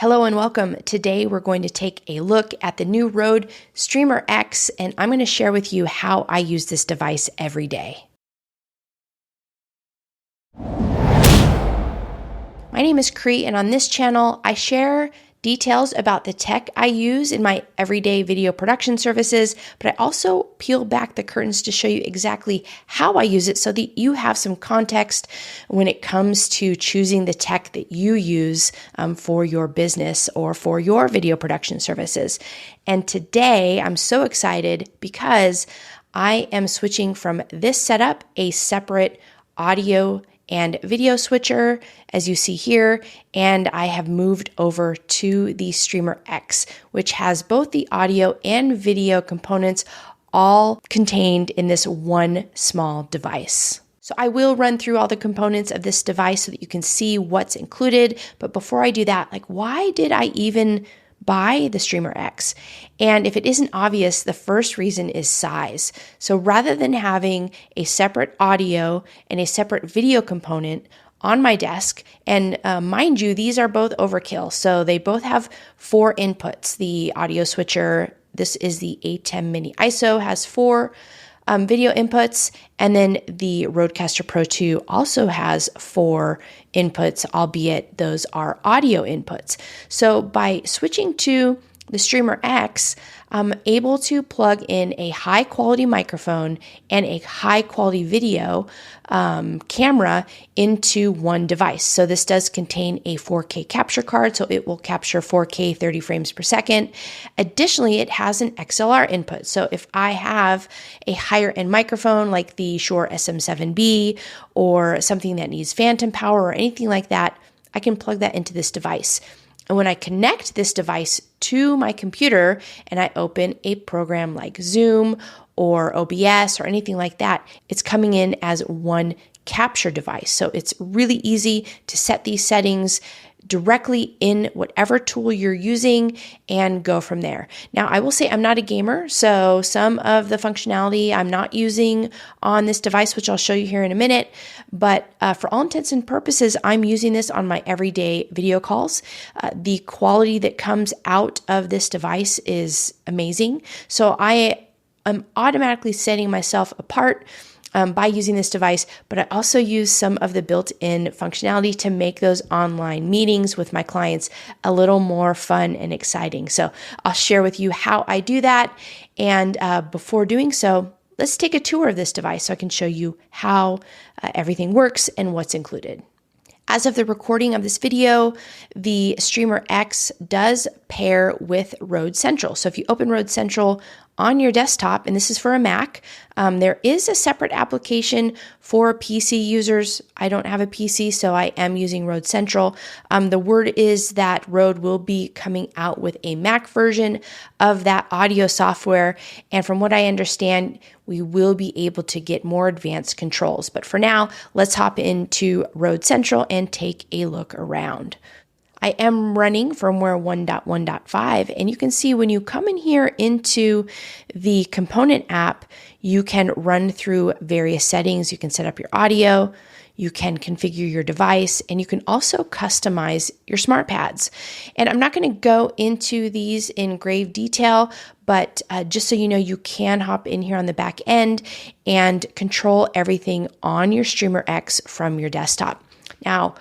Hello and welcome. Today we're going to take a look at the new Rode Streamer X, and I'm going to share with you how I use this device every day. My name is Cree, and on this channel I share details about the tech I use in my everyday video production services, but I also peel back the curtains to show you exactly how I use it so that you have some context when it comes to choosing the tech that you use for your business or for your video production services. And today I'm so excited because I am switching from this setup, a separate audio and video switcher, as you see here, and I have moved over to the Streamer X, which has both the audio and video components all contained in this one small device. So I will run through all the components of this device so that you can see what's included, but before I do that, why did I even buy the Streamer X? And if it isn't obvious, the first reason is size. So rather than having a separate audio and a separate video component on my desk, and mind you, these are both overkill. So they both have 4 inputs. The audio switcher, this is the Edholm Mini ISO, has 4 video inputs, and then the Rodecaster Pro 2 also has 4 inputs, albeit those are audio inputs. So by switching to the Streamer X, I'm able to plug in a high quality microphone and a high quality video camera into one device. So this does contain a 4K capture card, so it will capture 4K 30 frames per second. Additionally, it has an XLR input. So if I have a higher end microphone like the Shure SM7B or something that needs phantom power or anything like that, I can plug that into this device. And when I connect this device to my computer and I open a program like Zoom or OBS or anything like that, it's coming in as one capture device. So it's really easy to set these settings directly in whatever tool you're using and go from there. Now, I will say I'm not a gamer, so some of the functionality I'm not using on this device, which I'll show you here in a minute, but for all intents and purposes, I'm using this on my everyday video calls. The quality that comes out of this device is amazing, so I am automatically setting myself apart by using this device, but I also use some of the built-in functionality to make those online meetings with my clients a little more fun and exciting. So I'll share with you how I do that. And before doing so, let's take a tour of this device so I can show you how everything works and what's included. As of the recording of this video, the Streamer X does pair with Rode Central. So if you open Rode Central on your desktop, and this is for a Mac, there is a separate application for PC users. I don't have a PC, so I am using Rode Central. The word is that Rode will be coming out with a Mac version of that audio software, and from what I understand, we will be able to get more advanced controls. But for now, let's hop into Rode Central and take a look around. I am running firmware 1.1.5, and you can see when you come in here into the component app, you can run through various settings. You can set up your audio, you can configure your device, and you can also customize your smart pads. And I'm not going to go into these in grave detail, but just so you know, you can hop in here on the back end and control everything on your Streamer X from your desktop. Now,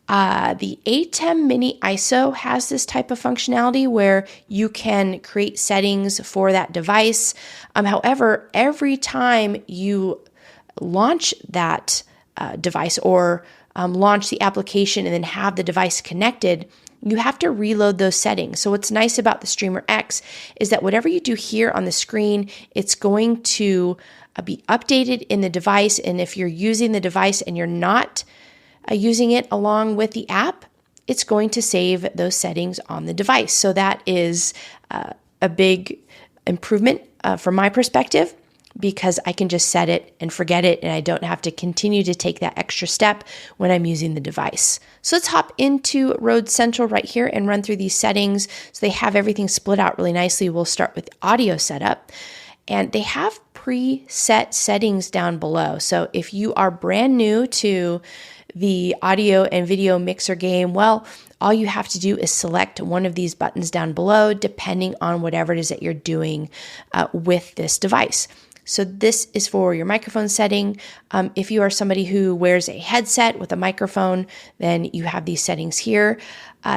the Edholm Mini ISO has this type of functionality where you can create settings for that device. However, every time you launch that device or launch the application and then have the device connected, you have to reload those settings. So what's nice about the Streamer X is that whatever you do here on the screen, it's going to be updated in the device. And if you're using the device and you're not using it along with the app, it's going to save those settings on the device. So that is a big improvement from my perspective, because I can just set it and forget it, and I don't have to continue to take that extra step when I'm using the device. So let's hop into Rode Central right here and run through these settings. So they have everything split out really nicely. We'll start with audio setup, and they have preset settings down below. So if you are brand new to the audio and video mixer game, well, all you have to do is select one of these buttons down below, depending on whatever it is that you're doing with this device. So this is for your microphone setting. If you are somebody who wears a headset with a microphone, then you have these settings here.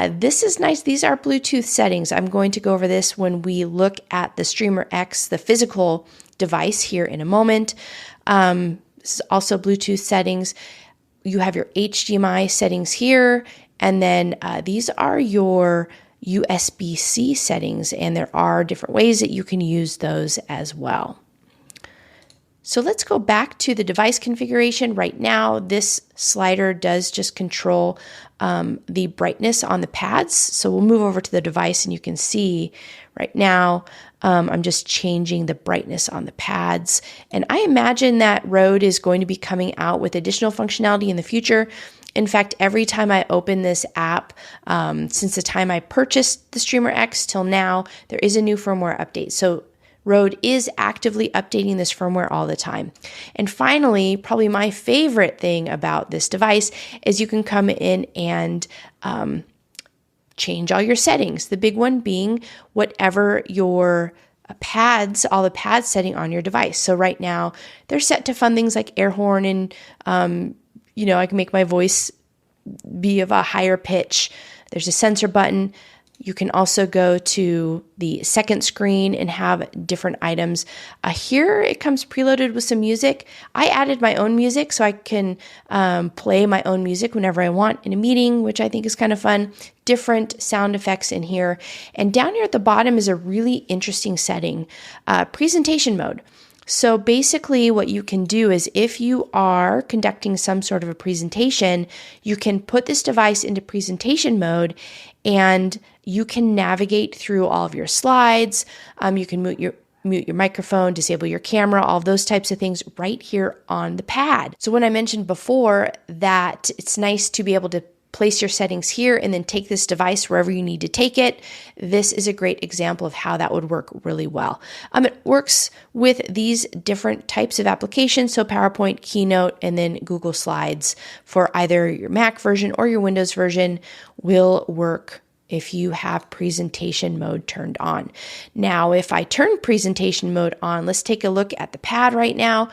This is nice. These are Bluetooth settings. I'm going to go over this when we look at the Streamer X, the physical device, here in a moment. This is also Bluetooth settings. You have your HDMI settings here, and then these are your USB-C settings, and there are different ways that you can use those as well. So let's go back to the device configuration. Right now, this slider does just control the brightness on the pads. So we'll move over to the device, and you can see right now, I'm just changing the brightness on the pads. And I imagine that Rode is going to be coming out with additional functionality in the future. In fact, every time I open this app, since the time I purchased the Streamer X till now, there is a new firmware update. So Rode is actively updating this firmware all the time. And finally, probably my favorite thing about this device is you can come in and change all your settings. The big one being whatever your pads, all the pads setting on your device. So right now, they're set to fun things like air horn and, I can make my voice be of a higher pitch. There's a sensor button. You can also go to the second screen and have different items. Here it comes preloaded with some music. I added my own music so I can play my own music whenever I want in a meeting, which I think is kind of fun. Different sound effects in here. And down here at the bottom is a really interesting setting, presentation mode. So basically what you can do is if you are conducting some sort of a presentation, you can put this device into presentation mode and you can navigate through all of your slides. You can mute your microphone, disable your camera, all of those types of things right here on the pad. So when I mentioned before that it's nice to be able to place your settings here and then take this device wherever you need to take it, this is a great example of how that would work really well. It works with these different types of applications, so PowerPoint, Keynote, and then Google Slides for either your Mac version or your Windows version will work if you have presentation mode turned on. Now, if I turn presentation mode on, let's take a look at the pad right now.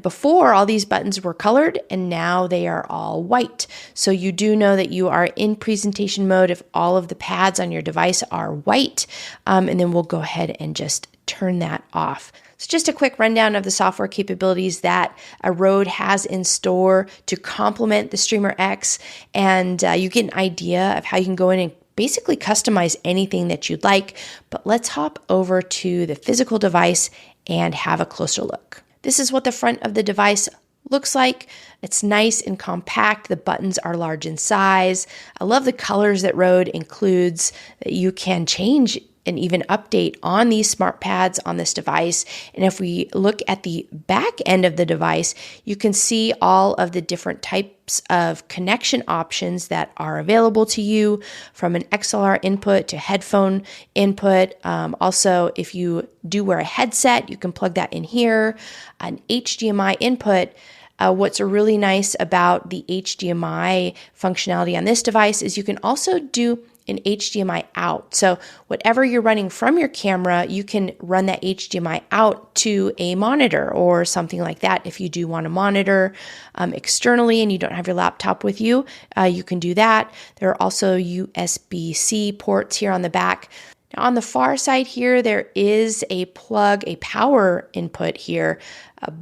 Before, all these buttons were colored, and now they are all white. So you do know that you are in presentation mode if all of the pads on your device are white. And then we'll go ahead and just turn that off. So just a quick rundown of the software capabilities that Rode has in store to complement the Streamer X. And you get an idea of how you can go in and basically customize anything that you'd like. But let's hop over to the physical device and have a closer look. This is what the front of the device looks like. It's nice and compact. The buttons are large in size. I love the colors that Rode includes that you can change and even update on these smart pads on this device. And if we look at the back end of the device, you can see all of the different types of connection options that are available to you, from an XLR input to headphone input. Also, if you do wear a headset, you can plug that in here. An HDMI input. What's really nice about the HDMI functionality on this device is you can also do an HDMI out. So whatever you're running from your camera, you can run that HDMI out to a monitor or something like that. If you do want to monitor externally and you don't have your laptop with you, you can do that. There are also USB-C ports here on the back. Now on the far side here, there is a power input here.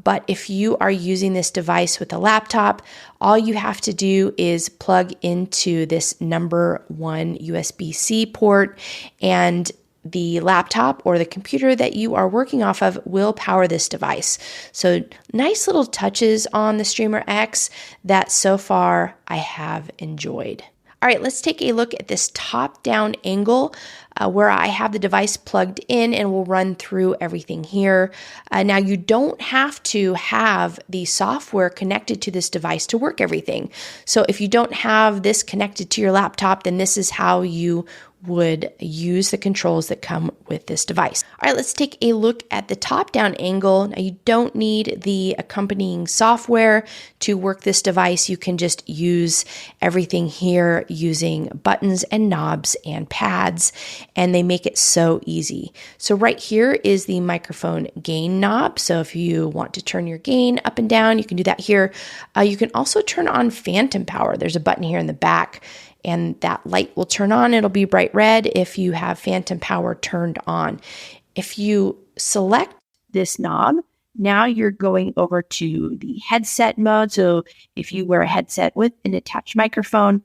But if you are using this device with a laptop, all you have to do is plug into this number 1 USB-C port, and the laptop or the computer that you are working off of will power this device. So nice little touches on the Streamer X that so far I have enjoyed. All right, let's take a look at this top-down angle where I have the device plugged in and will run through everything here. Now, you don't have to have the software connected to this device to work everything. So if you don't have this connected to your laptop, then this is how you would use the controls that come with this device. All right, let's take a look at the top-down angle. Now, you don't need the accompanying software to work this device. You can just use everything here using buttons and knobs and pads, and they make it so easy. So right here is the microphone gain knob. So if you want to turn your gain up and down, you can do that here. You can also turn on phantom power. There's a button here in the back, and that light will turn on. It'll be bright red if you have phantom power turned on. If you select this knob, now you're going over to the headset mode. So if you wear a headset with an attached microphone,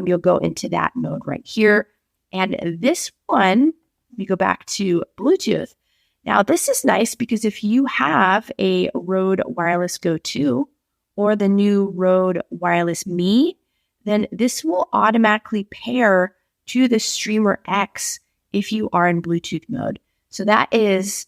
you'll go into that mode right here. And this one, we go back to Bluetooth. Now this is nice because if you have a Rode Wireless Go 2 or the new Rode Wireless Me, then this will automatically pair to the Streamer X if you are in Bluetooth mode. So that is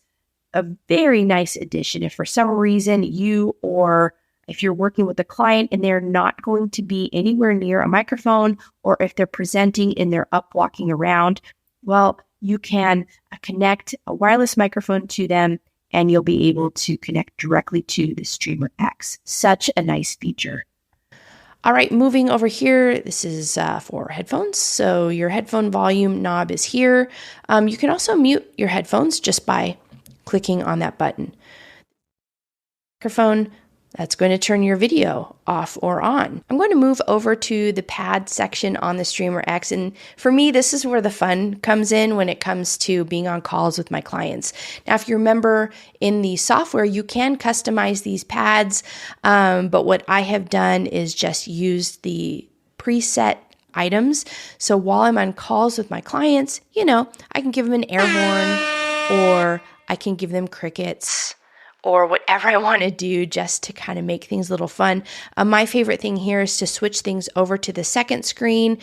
a very nice addition. If for some reason if you're working with a client and they're not going to be anywhere near a microphone, or if they're presenting and they're up walking around, well, you can connect a wireless microphone to them and you'll be able to connect directly to the Streamer X. Such a nice feature. All right, moving over here, this is for headphones. So your headphone volume knob is here. You can also mute your headphones just by clicking on that button. Microphone, that's going to turn your video off or on. I'm going to move over to the pad section on the Streamer X. And for me, this is where the fun comes in when it comes to being on calls with my clients. Now, if you remember in the software, you can customize these pads. But what I have done is just use the preset items. So while I'm on calls with my clients, I can give them an air horn, or I can give them crickets, or whatever I want to do just to kind of make things a little fun. My favorite thing here is to switch things over to the second screen,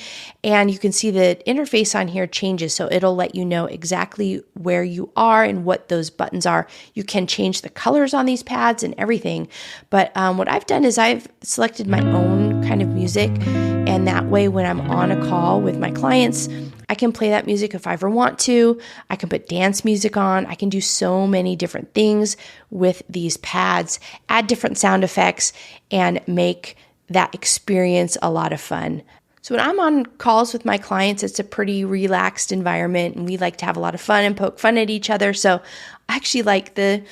and you can see the interface on here changes, so it'll let you know exactly where you are and what those buttons are. You can change the colors on these pads and everything, but what I've done is I've selected my own kind of music, and that way when I'm on a call with my clients, I can play that music if I ever want to. I can put dance music on. I can do so many different things with these pads, add different sound effects, and make that experience a lot of fun. So when I'm on calls with my clients, it's a pretty relaxed environment, and we like to have a lot of fun and poke fun at each other. So I actually like the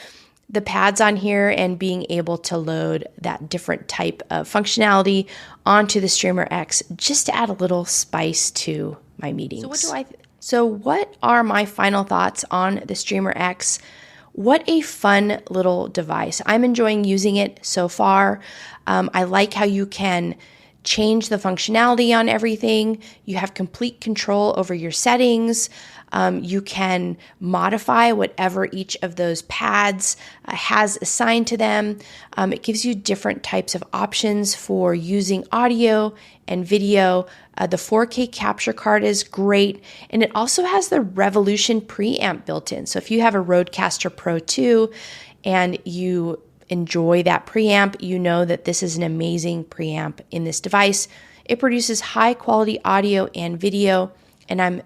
pads on here and being able to load that different type of functionality onto the Streamer X just to add a little spice to my meetings. So what are my final thoughts on the Streamer X? What a fun little device. I'm enjoying using it so far. I like how you can change the functionality on everything. You have complete control over your settings. You can modify whatever each of those pads has assigned to them. It gives you different types of options for using audio and video. The 4K capture card is great, and it also has the Revolution preamp built in. So if you have a Rodecaster Pro 2 and you enjoy that preamp, you know that this is an amazing preamp in this device. It produces high quality audio and video, and I'm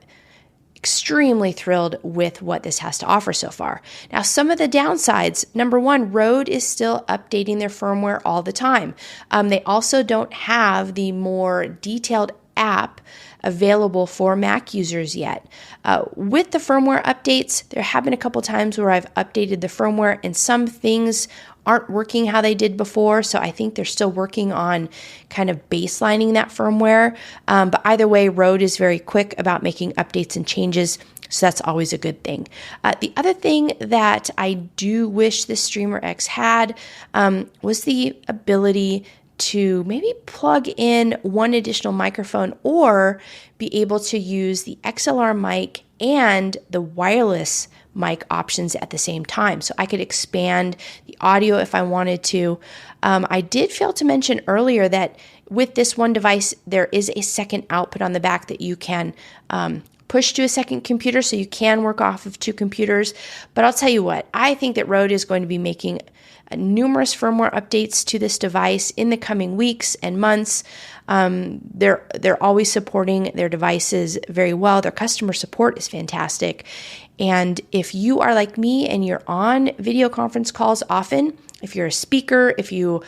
extremely thrilled with what this has to offer so far. Now, some of the downsides. Number one, Rode is still updating their firmware all the time. They also don't have the more detailed app available for Mac users yet. With the firmware updates, there have been a couple times where I've updated the firmware and some things aren't working how they did before, so I think they're still working on kind of baselining that firmware. But either way, Rode is very quick about making updates and changes, so that's always a good thing. The other thing that I do wish the Streamer X had was the ability to maybe plug in one additional microphone or be able to use the XLR mic and the wireless mic options at the same time. So I could expand the audio if I wanted to. I did fail to mention earlier that with this one device, there is a second output on the back that you can push to a second computer, so you can work off of two computers. But I'll tell you what, I think that Rode is going to be making numerous firmware updates to this device in the coming weeks and months. They're always supporting their devices very well. Their customer support is fantastic. And if you are like me and you're on video conference calls often, if you're a speaker, if you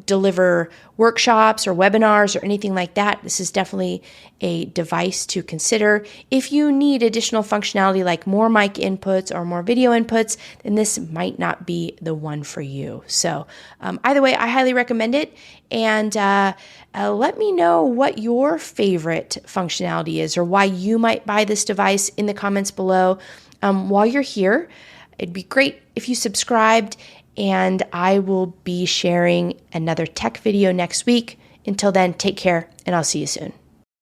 deliver workshops or webinars or anything like that, this is definitely a device to consider. If you need additional functionality like more mic inputs or more video inputs, then this might not be the one for you. So either way, I highly recommend it. And let me know what your favorite functionality is or why you might buy this device in the comments below. While you're here, it'd be great if you subscribed, and I will be sharing another tech video next week. Until then, take care, and I'll see you soon.